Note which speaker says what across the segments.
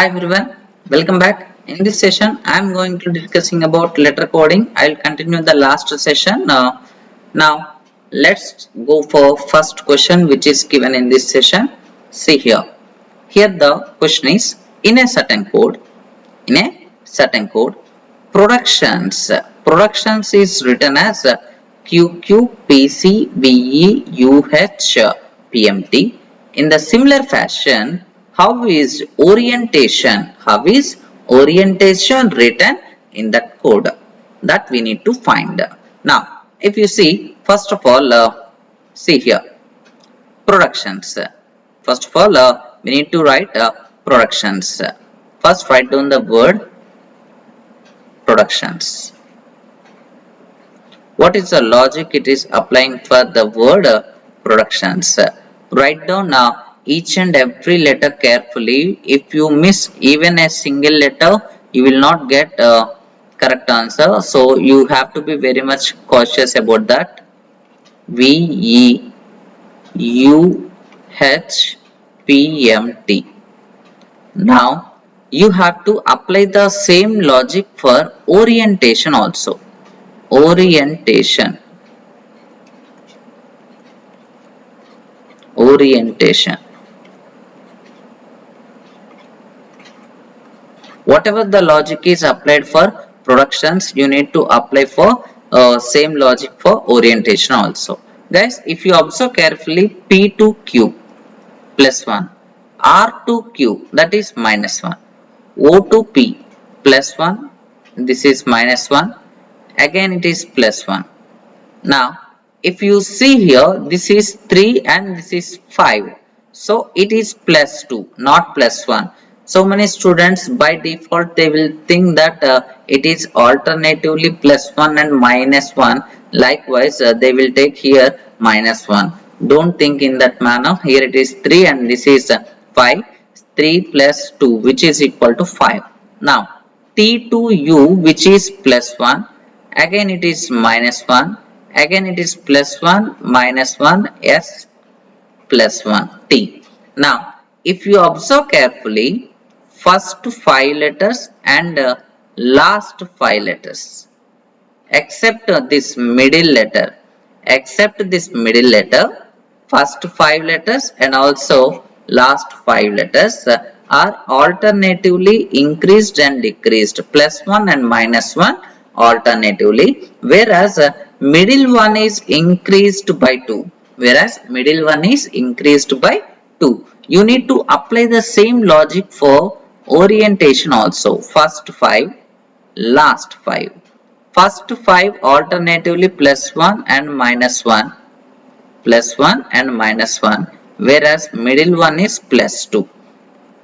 Speaker 1: Hi everyone, welcome back. In this session, I am going to discussing about letter coding. I will continue the last session. Now, let's go for first question which is given in this session. See here. Here the question is in a certain code. Productions is written as QQPCVEUH In the similar fashion, how is orientation written in that code? That we need to find. Now, if you see, first of all, see here, productions. First of all, we need to write productions. First, write down the word productions. What is the logic it is applying for the word productions? Write down now each and every letter carefully. If you miss even a single letter, you will not get a correct answer. So you have to be very much cautious about that. VEUHPMT. Now you have to apply the same logic for orientation also. Orientation. Whatever the logic is applied for productions, you need to apply for same logic for orientation also. Guys, if you observe carefully, P to Q plus 1, R to Q, that is minus 1, O to P plus 1, this is minus 1, again it is plus 1. Now, if you see here, this is 3 and this is 5. So, it is plus 2, not plus 1. So many students by default they will think that it is alternatively plus 1 and minus 1. Likewise, they will take here minus 1. Don't think in that manner. Here it is 3 and this is 5. 3 plus 2 which is equal to 5. Now, T to U which is plus 1. Again it is minus 1. Again it is plus 1 minus 1 S plus 1 T. Now, if you observe carefully, first 5 letters and last 5 letters except this middle letter, first 5 letters and also last 5 letters are alternatively increased and decreased, plus 1 and minus 1 alternatively, whereas middle one is increased by 2. You need to apply the same logic for orientation also. First 5, last 5. First 5 alternatively plus 1 and minus 1. Whereas middle one is plus 2.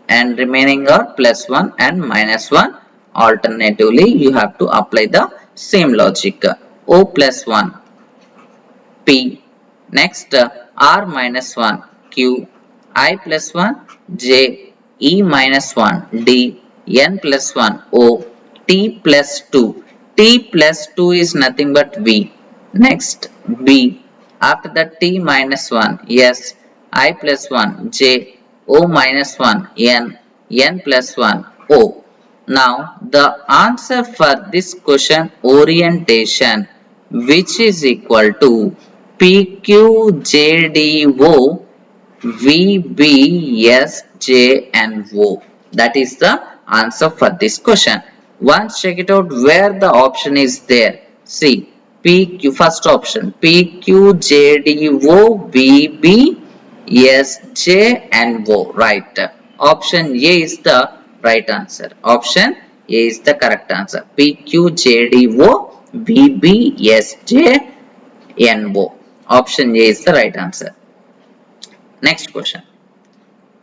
Speaker 1: And remaining are plus 1 and minus 1. Alternatively, you have to apply the same logic. O plus 1, P. Next, R minus 1, Q. I plus 1, J. E minus 1, D. N plus 1, O. T plus 2. T plus 2 is nothing but V. Next, B. After that, T minus 1, S. I plus 1, J. O minus 1, N. N plus 1, O. Now, the answer for this question, orientation, which is equal to PQJDO VBSJ and O. That is the answer for this question. Once check it out where the option is there. See, PQ, first option, PQJDO VBSJ and O. Right. Option A is the right answer. Option A is the correct answer. PQJDO VBSJ and O. Option A is the right answer. Next question.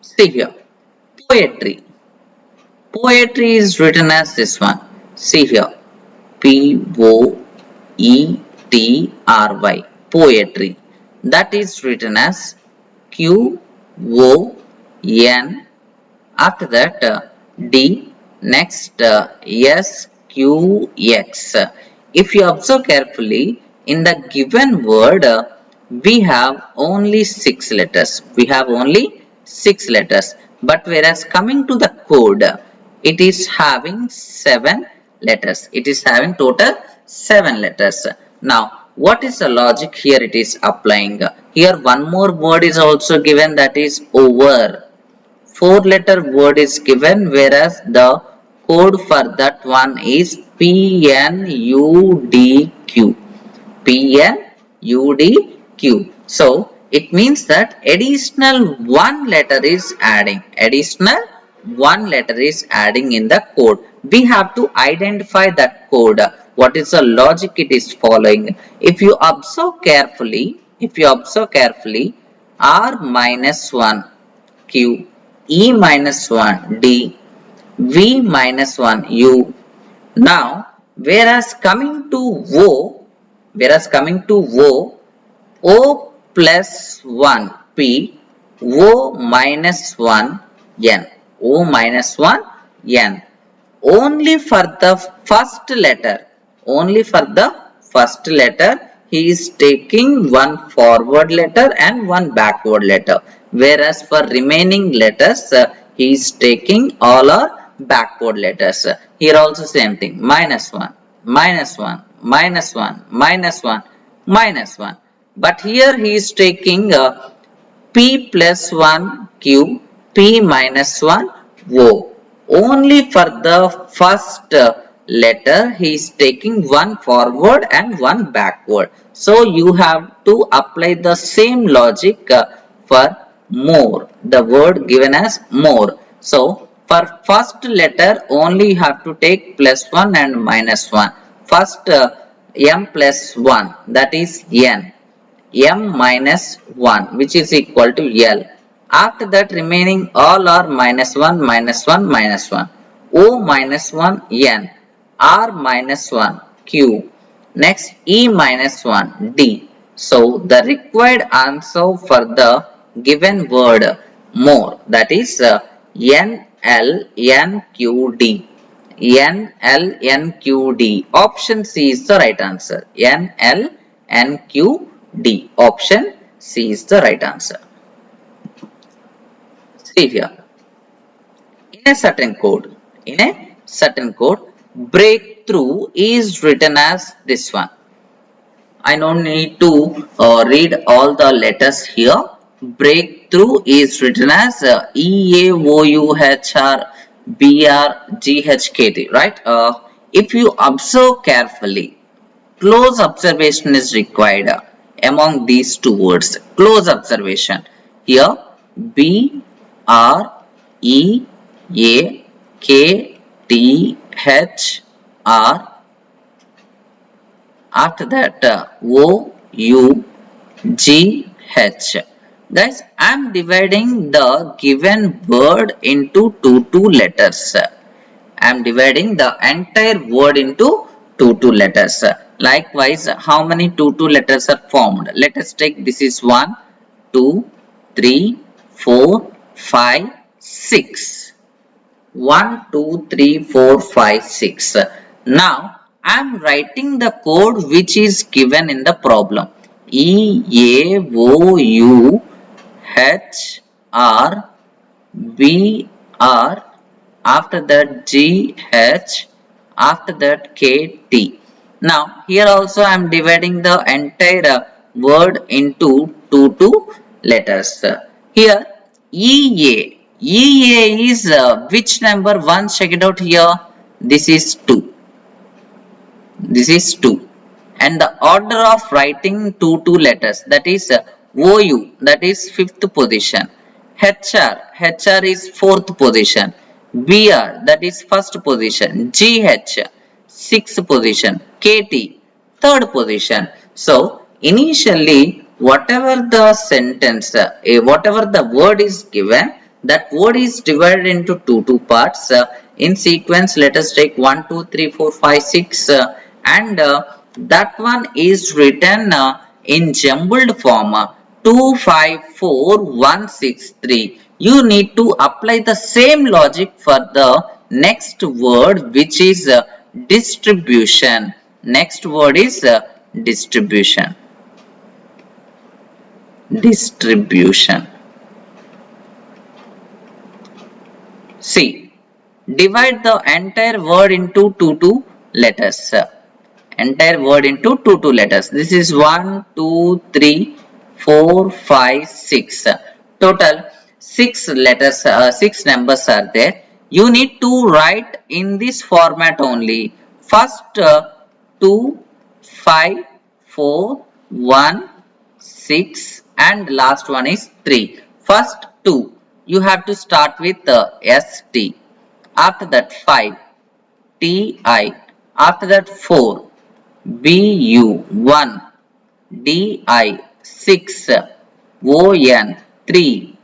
Speaker 1: See here. Poetry. Poetry is written as this one. See here. P-O-E-T-R-Y. Poetry. That is written as Q-O-N. After that, D. Next, S-Q-X. If you observe carefully, in the given word, we have only 6 letters. But whereas coming to the code, it is having 7 letters. It is having total 7 letters. Now what is the logic here it is applying? Here one more word is also given, that is over. 4-letter word is given, whereas the code for that one is PNUDQ. PNUDQ. So it means that additional one letter is adding. Additional one letter is adding in the code. We have to identify that code. What is the logic it is following? If you observe carefully, R minus 1 Q, E minus 1 D, V minus 1 U. Now, whereas coming to O, O plus 1 P, O minus 1 N, O minus 1 N. Only for the first letter, he is taking one forward letter and one backward letter, whereas for remaining letters he is taking all are backward letters. Here also same thing, minus 1, minus 1, minus 1, minus 1, minus 1. But here he is taking P plus 1 Q, P minus 1 O. Only for the first letter he is taking one forward and one backward. So you have to apply the same logic for more, the word given as more. So for first letter only you have to take plus 1 and minus 1. First M plus 1, that is N. M minus 1, which is equal to L. After that remaining all are minus 1, minus 1, minus 1. O minus 1 N. R minus 1 Q. Next E minus 1 D. So the required answer for the given word more, that is NLNQD. NLNQD. Option C is the right answer. NLNQD. Option C is the right answer. See here. In a certain code, breakthrough is written as this one. I don't need to read all the letters here. Breakthrough is written as EAOUHRBRGHKT, right? If you observe carefully, close observation is required among these two words. Close observation. Here B R E A K T H R. After that O U G H. Guys, I am dividing the given word into two letters. I am dividing the entire word into two letters. Likewise, how many two letters are formed? Let us take, this is 1, 2, 3, 4, 5, 6. 1, 2, 3, 4, 5, 6. Now, I am writing the code which is given in the problem. EAOUHRBR, after that GH, after that KT. Now here also I am dividing the entire word into two letters. Here EA. EA is which number? Once check it out here. This is 2. This is 2. And the order of writing two letters, that is OU, that is 5th position. HR is 4th position. BR, that is 1st position. GH, 6th position. KT, 3rd position. So initially whatever the sentence, whatever the word is given, that word is divided into two parts. In sequence, let us take 1, 2, 3, 4, 5, 6 and that one is written in jumbled form 2, 5, 4, 1, 6, 3. You need to apply the same logic for the next word, which is distribution. Next word is distribution. Distribution. See, divide the entire word into two letters. Entire word into two letters. This is 1, 2, 3, 4, 5, 6. Total 6 letters, 6 numbers are there. You need to write in this format only. First 2, 5, 4, 1, 6 and last one is 3. First 2 you have to start with ST. After that 5 TI. After that 4 BU 1 DI 6 ON 3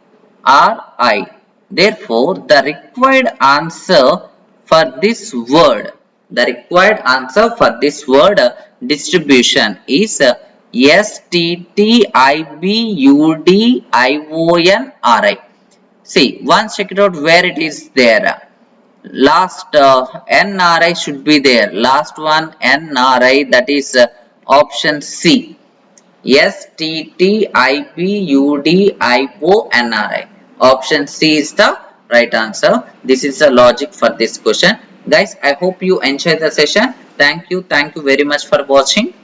Speaker 1: RI. Therefore, the required answer for this word, distribution is STTIBUDIONRI. See, once check it out where it is there. Last NRI should be there. Last one NRI, that is option C. STTIBUDIONRI. Option C is the right answer. This is the logic for this question. Guys, I hope you enjoyed the session. Thank you very much for watching.